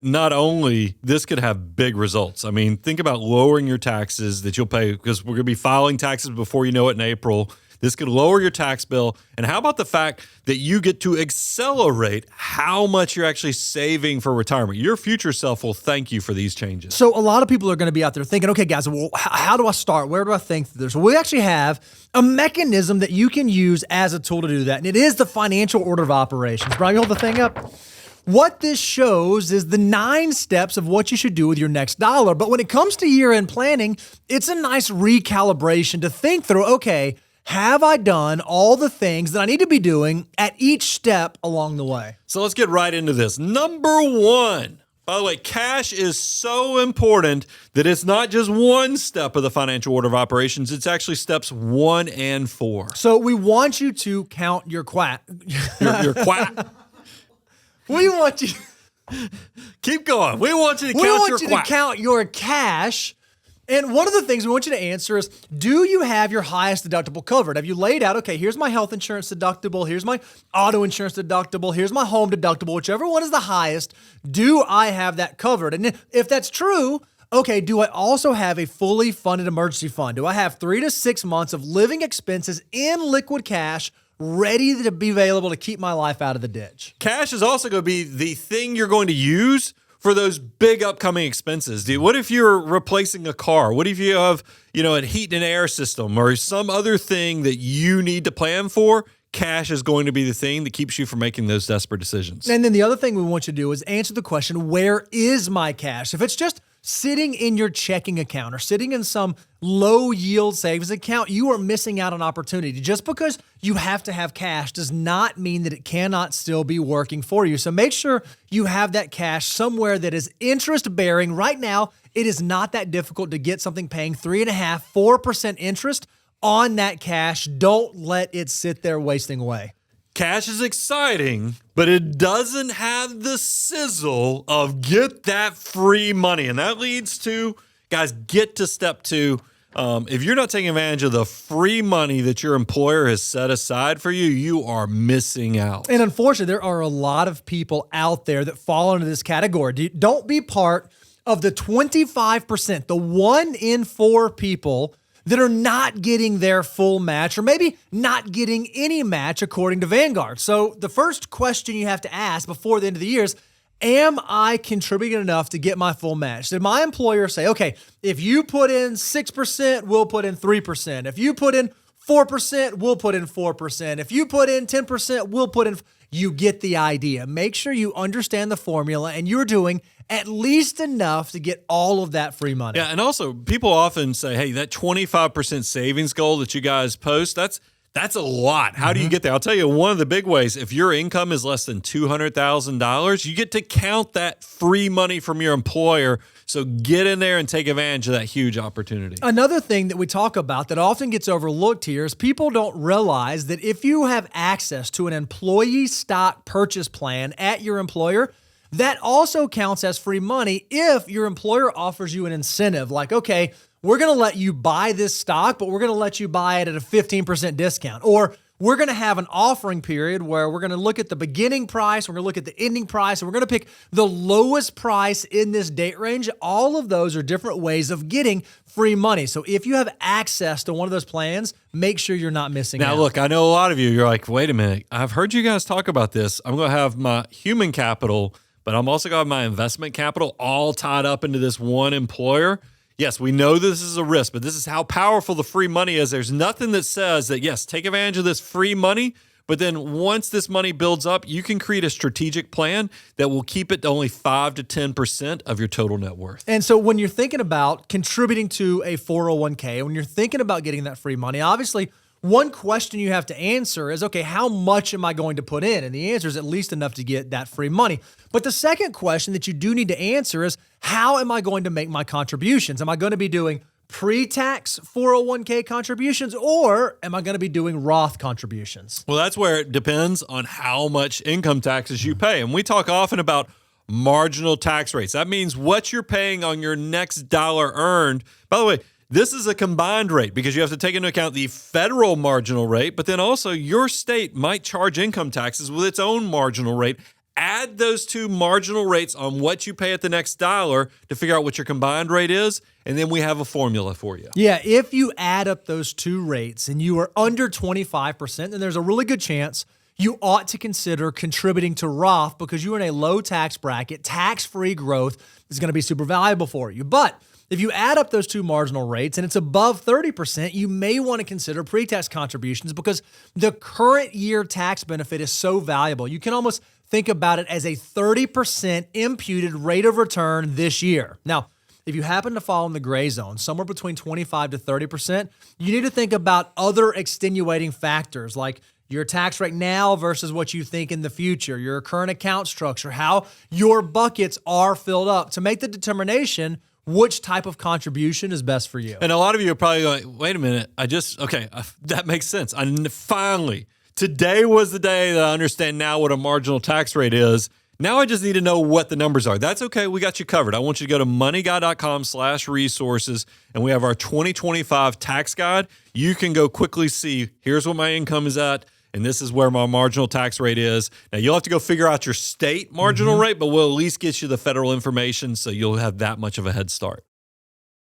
not only this could have big results. I mean, think about lowering your taxes that you'll pay, because we're going to be filing taxes before you know it in April. This could lower your tax bill. And how about the fact that you get to accelerate how much you're actually saving for retirement? Your future self will thank you for these changes. So a lot of people are going to be out there thinking, okay, guys, well, how do I start? Where do I think through this? Well, we actually have a mechanism that you can use as a tool to do that. And it is the financial order of operations. Brian, you hold the thing up. What this shows is the 9 steps of what you should do with your next dollar. But when it comes to year-end planning, it's a nice recalibration to think through, okay, have I done all the things that I need to be doing at each step along the way? So let's get right into this. Number 1. By the way, cash is so important that it's not just one step of the financial order of operations. It's actually steps 1 and 4. So we want you to count your quack. Your quack. We want you. Keep going. We want you to count We your want you quack. to count your cash. And one of the things we want you to answer is, do you have your highest deductible covered? Have you laid out, okay, here's my health insurance deductible, here's my auto insurance deductible, here's my home deductible, whichever one is the highest, do I have that covered? And if that's true, okay, do I also have a fully funded emergency fund? Do I have 3 to 6 months of living expenses in liquid cash ready to be available to keep my life out of the ditch? Cash is also going to be the thing you're going to use for those big upcoming expenses. Dude, what if you're replacing a car? What if you have, a heat and air system or some other thing that you need to plan for? Cash is going to be the thing that keeps you from making those desperate decisions. And then the other thing we want you to do is answer the question, where is my cash? If it's just sitting in your checking account or sitting in some low yield savings account, you are missing out on opportunity. Just because you have to have cash does not mean that it cannot still be working for you. So make sure you have that cash somewhere that is interest bearing. Right now, it is not that difficult to get something paying 3.5%, 4% interest on that cash. Don't let it sit there wasting away. Cash is exciting, but it doesn't have the sizzle of get that free money. And that leads to, guys, get to step 2. If you're not taking advantage of the free money that your employer has set aside for you, you are missing out. And unfortunately, there are a lot of people out there that fall into this category. Don't be part of the 25%, the 1 in 4 people that are not getting their full match, or maybe not getting any match according to Vanguard. So the first question you have to ask before the end of the year is, am I contributing enough to get my full match? Did my employer say, okay, if you put in 6%, we'll put in 3%. If you put in 4%, we'll put in 4%. If you put in 10%, we'll put in... You get the idea. Make sure you understand the formula and you're doing at least enough to get all of that free money. Yeah, and also people often say, hey, that 25% savings goal that you guys post, that's a lot. How do you get there? I'll tell you one of the big ways. If your income is less than $200,000, you get to count that free money from your employer. So get in there and take advantage of that huge opportunity. Another thing that we talk about that often gets overlooked here is people don't realize that if you have access to an employee stock purchase plan at your employer, that also counts as free money if your employer offers you an incentive like, okay, we're going to let you buy this stock, but we're going to let you buy it at a 15% discount. Or we're going to have an offering period where we're going to look at the beginning price, we're going to look at the ending price, and we're going to pick the lowest price in this date range. All of those are different ways of getting free money. So if you have access to one of those plans, make sure you're not missing out. Now, look, I know a lot of you're like, wait a minute, I've heard you guys talk about this. I'm going to have my human capital, but I'm also going to have my investment capital all tied up into this one employer. Yes, we know this is a risk, but this is how powerful the free money is. There's nothing that says that, yes, take advantage of this free money, but then once this money builds up, you can create a strategic plan that will keep it to only 5 to 10% of your total net worth. And so when you're thinking about contributing to a 401k, when you're thinking about getting that free money, obviously one question you have to answer is, okay, how much am I going to put in? And the answer is at least enough to get that free money. But the second question that you do need to answer is, how am I going to make my contributions? Am I going to be doing pre-tax 401k contributions, or am I going to be doing Roth contributions? Well, that's where it depends on how much income taxes you pay. And we talk often about marginal tax rates. That means what you're paying on your next dollar earned. By the way, this is a combined rate because you have to take into account the federal marginal rate, but then also your state might charge income taxes with its own marginal rate add those two marginal rates on what you pay at the next dollar to figure out what your combined rate is. And then we have a formula for you. Yeah, if you add up those two rates and you are under 25%, then there's a really good chance you ought to consider contributing to Roth because you're in a low tax bracket. Tax-free growth is going to be super valuable for you. But if you add up those two marginal rates and it's above 30%, you may want to consider pre-tax contributions because the current year tax benefit is so valuable. You can almost think about it as a 30% imputed rate of return this year. Now, if you happen to fall in the gray zone, somewhere between 25 to 30%, you need to think about other extenuating factors like your tax rate now versus what you think in the future, your current account structure, how your buckets are filled up to make the determination which type of contribution is best for you. And a lot of you are probably going, wait a minute, that makes sense. Finally, today was the day that I understand now what a marginal tax rate is. Now I just need to know what the numbers are. That's okay. We got you covered. I want you to go to moneyguy.com/resources, and we have our 2025 tax guide. You can go quickly see, here's what my income is at, and this is where my marginal tax rate is. Now, you'll have to go figure out your state marginal rate, but we'll at least get you the federal information so you'll have that much of a head start.